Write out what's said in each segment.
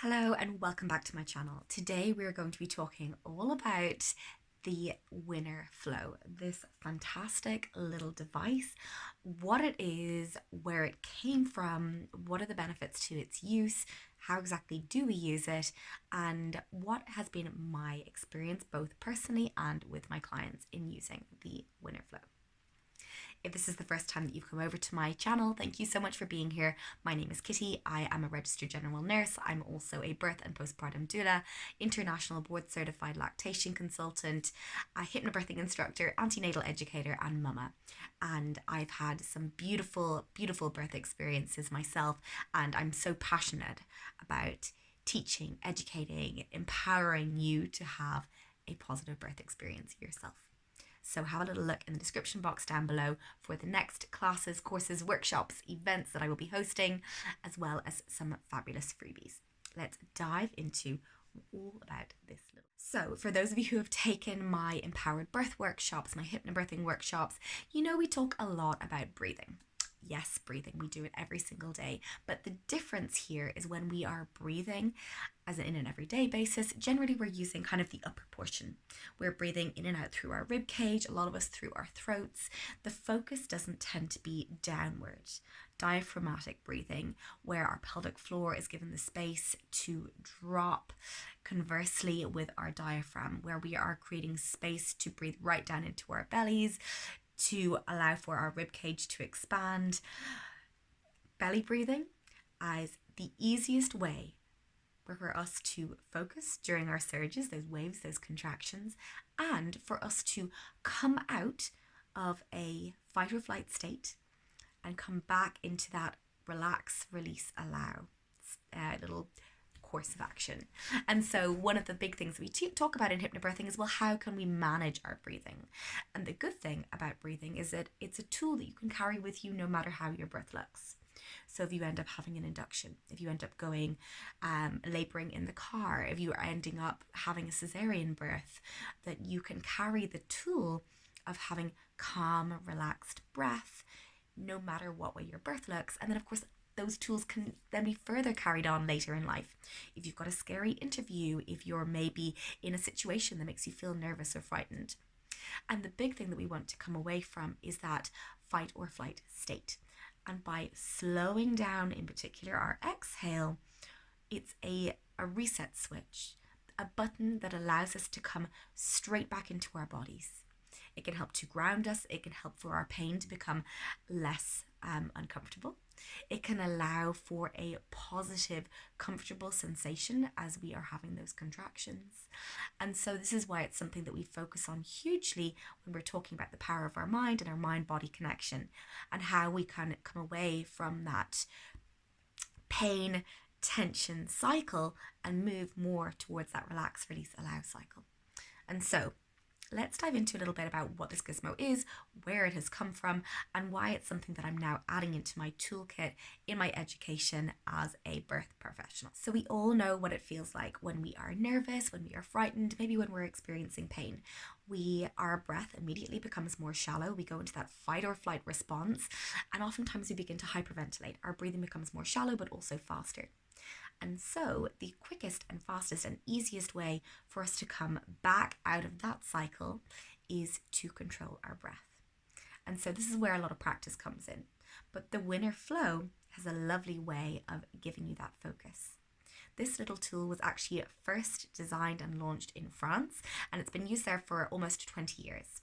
Hello and welcome back to my channel. Today we're going to be talking all about the winner flow, this fantastic little device, what it is, where it came from, what are the benefits to its use, how exactly do we use it, and what has been my experience both personally and with my clients in using the winner flow. If this is the first time that you've come over to my channel, thank you so much for being here. My name is Kitty. I am a registered general nurse. I'm also a birth and postpartum doula, international board certified lactation consultant, a hypnobirthing instructor, antenatal educator, and mumma. And I've had some beautiful, beautiful birth experiences myself, and I'm so passionate about teaching, educating, empowering you to have a positive birth experience yourself. So have a little look in the description box down below for the next classes, courses, workshops, events that I will be hosting, as well as some fabulous freebies. Let's dive into all about this little. So for those of you who have taken my empowered birth workshops, my hypnobirthing workshops, you know we talk a lot about breathing. Yes, breathing, we do it every single day. But the difference here is when we are breathing, as in an everyday basis, generally we're using kind of the upper portion. We're breathing in and out through our rib cage, a lot of us through our throats. The focus doesn't tend to be downward. Diaphragmatic breathing, where our pelvic floor is given the space to drop. Conversely, with our diaphragm, where we are creating space to breathe right down into our bellies, to allow for our rib cage to expand. Belly breathing as the easiest way for us to focus during our surges, those waves, those contractions, and for us to come out of a fight or flight state and come back into that relax, release, allow little course of action. And so one of the big things that we talk about in hypnobirthing is, well, how can we manage our breathing? And the good thing about breathing is that it's a tool that you can carry with you no matter how your birth looks. So if you end up having an induction, if you end up going laboring in the car, if you are ending up having a cesarean birth, that you can carry the tool of having calm, relaxed breath no matter what way your birth looks. And then of course those tools can then be further carried on later in life. If you've got a scary interview, if you're maybe in a situation that makes you feel nervous or frightened. And the big thing that we want to come away from is that fight or flight state. And by slowing down, in particular our exhale, it's a reset switch, a button that allows us to come straight back into our bodies. It can help to ground us. It can help for our pain to become less uncomfortable. It can allow for a positive, comfortable sensation as we are having those contractions. And so this is why it's something that we focus on hugely when we're talking about the power of our mind and our mind-body connection, and how we can come away from that pain, tension cycle and move more towards that relax, release, allow cycle. And so let's dive into a little bit about what this gizmo is, where it has come from, and why it's something that I'm now adding into my toolkit in my education as a birth professional. So we all know what it feels like when we are nervous, when we are frightened, maybe when we're experiencing pain. Our breath immediately becomes more shallow. We go into that fight or flight response, and oftentimes we begin to hyperventilate. Our breathing becomes more shallow, but also faster. And so the quickest and fastest and easiest way for us to come back out of that cycle is to control our breath. And so this is where a lot of practice comes in. But the winner flow has a lovely way of giving you that focus. This little tool was actually first designed and launched in France, and it's been used there for almost 20 years.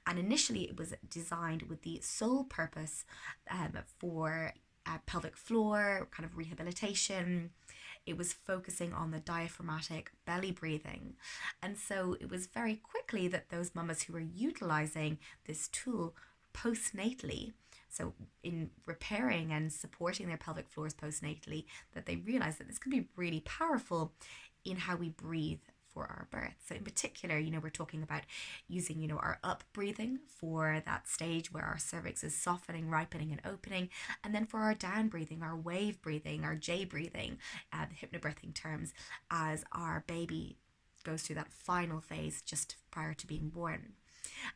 And initially it was designed with the sole purpose for pelvic floor, kind of rehabilitation. It was focusing on the diaphragmatic belly breathing. And so it was very quickly that those mamas who were utilizing this tool postnatally, so in repairing and supporting their pelvic floors postnatally, that they realized that this could be really powerful in how we breathe for our birth. So in particular, we're talking about using, our up breathing for that stage where our cervix is softening, ripening and opening. And then for our down breathing, our wave breathing, our J breathing, the hypnobirthing terms, as our baby goes through that final phase just prior to being born.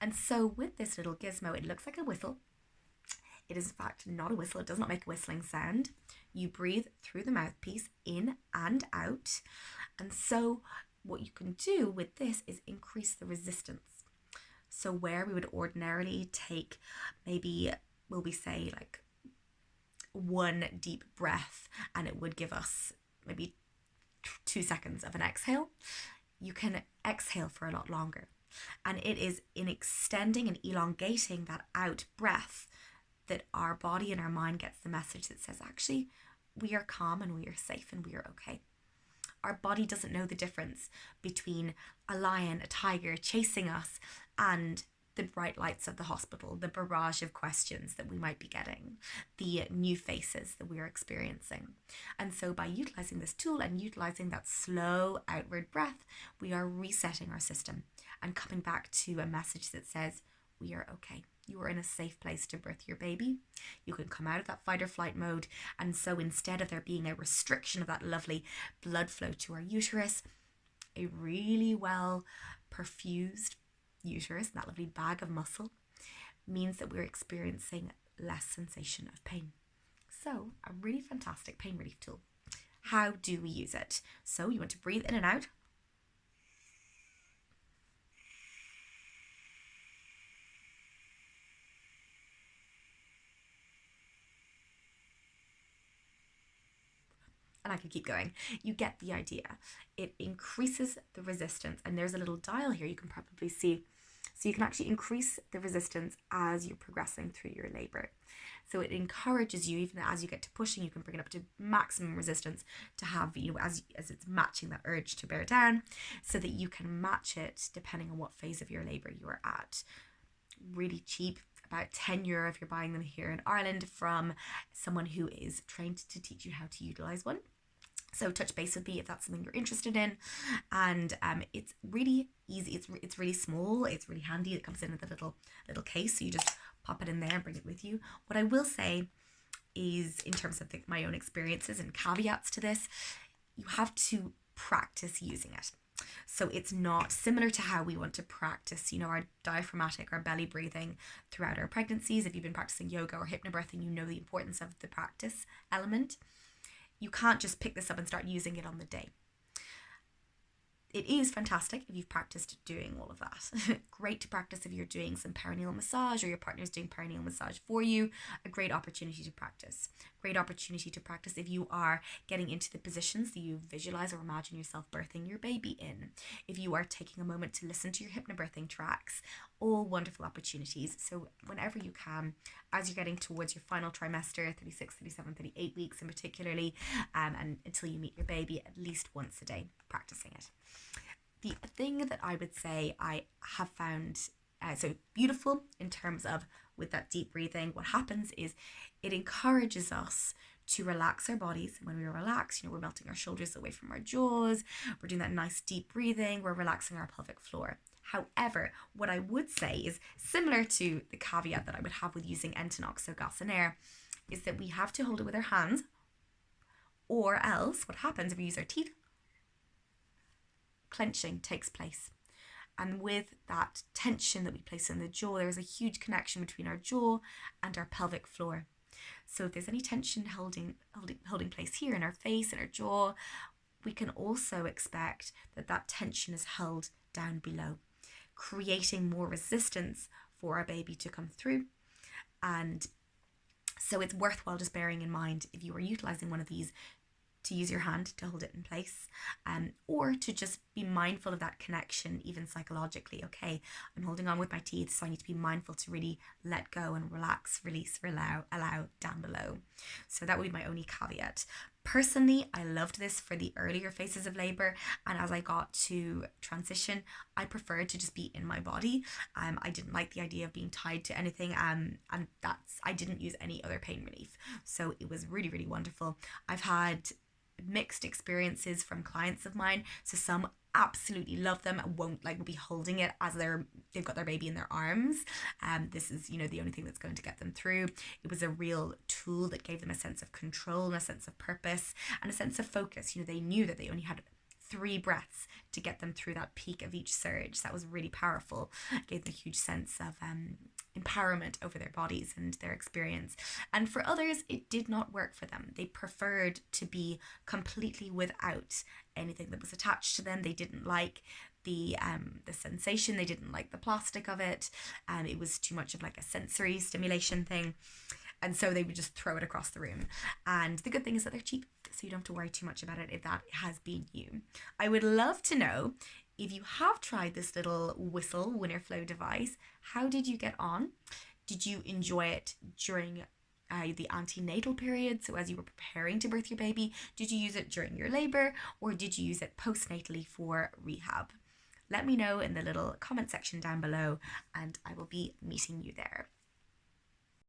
And so with this little gizmo, it looks like a whistle. It is in fact not a whistle. It does not make a whistling sound. You breathe through the mouthpiece in and out. out. And so what you can do with this is increase the resistance. So where we would ordinarily take maybe, will we say, like one deep breath and it would give us maybe 2 seconds of an exhale, you can exhale for a lot longer. And it is in extending and elongating that out breath that our body and our mind gets the message that says, actually, we are calm and we are safe and we are okay. Our body doesn't know the difference between a lion, a tiger chasing us and the bright lights of the hospital, the barrage of questions that we might be getting, the new faces that we are experiencing. And so by utilizing this tool and utilizing that slow outward breath, we are resetting our system and coming back to a message that says, we are okay. You are in a safe place to birth your baby. You can come out of that fight or flight mode. And so instead of there being a restriction of that lovely blood flow to our uterus, a really well perfused uterus, that lovely bag of muscle, means that we're experiencing less sensation of pain. So a really fantastic pain relief tool. How do we use it? So you want to breathe in and out. And I could keep going. You get the idea. It increases the resistance, and there's a little dial here you can probably see. So you can actually increase the resistance as you're progressing through your labor. So it encourages you, even as you get to pushing, you can bring it up to maximum resistance to have, as it's matching that urge to bear down, so that you can match it depending on what phase of your labor you are at. Really cheap, about €10 if you're buying them here in Ireland from someone who is trained to teach you how to utilize one. So touch base with me if that's something you're interested in. And it's really easy. It's really small. It's really handy. It comes in with a little case. So you just pop it in there and bring it with you. What I will say is, in terms of my own experiences and caveats to this, you have to practice using it. So it's not similar to how we want to practice, our diaphragmatic, our belly breathing throughout our pregnancies. If you've been practicing yoga or hypnobirthing, you know the importance of the practice element. You can't just pick this up and start using it on the day. It is fantastic if you've practiced doing all of that. Great to practice if you're doing some perineal massage or your partner's doing perineal massage for you. A great opportunity to practice. Great opportunity to practice if you are getting into the positions that you visualize or imagine yourself birthing your baby in. If you are taking a moment to listen to your hypnobirthing tracks. All wonderful opportunities. So whenever you can, as you're getting towards your final trimester, 36, 37, 38 weeks in particularly, and until you meet your baby, at least once a day, practicing it. The thing that I would say I have found so beautiful in terms of with that deep breathing, what happens is it encourages us to relax our bodies. When we relax, we're melting our shoulders away from our jaws, we're doing that nice deep breathing, we're relaxing our pelvic floor. However, what I would say is similar to the caveat that I would have with using Antenatal, so gas and air, is that we have to hold it with our hands, or else what happens if we use our teeth? Clenching takes place. And with that tension that we place in the jaw, there is a huge connection between our jaw and our pelvic floor. So if there's any tension holding place here in our face and our jaw, we can also expect that tension is held down below, creating more resistance for our baby to come through. And so it's worthwhile just bearing in mind, if you are utilizing one of these, to use your hand to hold it in place, or to just be mindful of that connection, even psychologically. Okay, I'm holding on with my teeth, so I need to be mindful to really let go and relax, release, allow down below. So that would be my only caveat. Personally, I loved this for the earlier phases of labor, and as I got to transition, I preferred to just be in my body. I didn't like the idea of being tied to anything, and I didn't use any other pain relief. So it was really, really wonderful. I've had mixed experiences from clients of mine. So some absolutely love them and will be holding it as they've got their baby in their arms. This is the only thing that's going to get them through. It was a real tool that gave them a sense of control and a sense of purpose and a sense of focus. They knew that they only had 3 breaths to get them through that peak of each surge. That was really powerful. It gave them a huge sense of empowerment over their bodies and their experience. And for others, it did not work for them. They preferred to be completely without anything that was attached to them. They didn't like the sensation. They didn't like the plastic of it. It was too much of like a sensory stimulation thing. And so they would just throw it across the room. And the good thing is that they're cheap, so you don't have to worry too much about it if that has been you. I would love to know if you have tried this little whistle winter flow device. How did you get on? Did you enjoy it during the antenatal period, so as you were preparing to birth your baby? Did you use it during your labor, or did you use it postnatally for rehab? Let me know in the little comment section down below, and I will be meeting you there.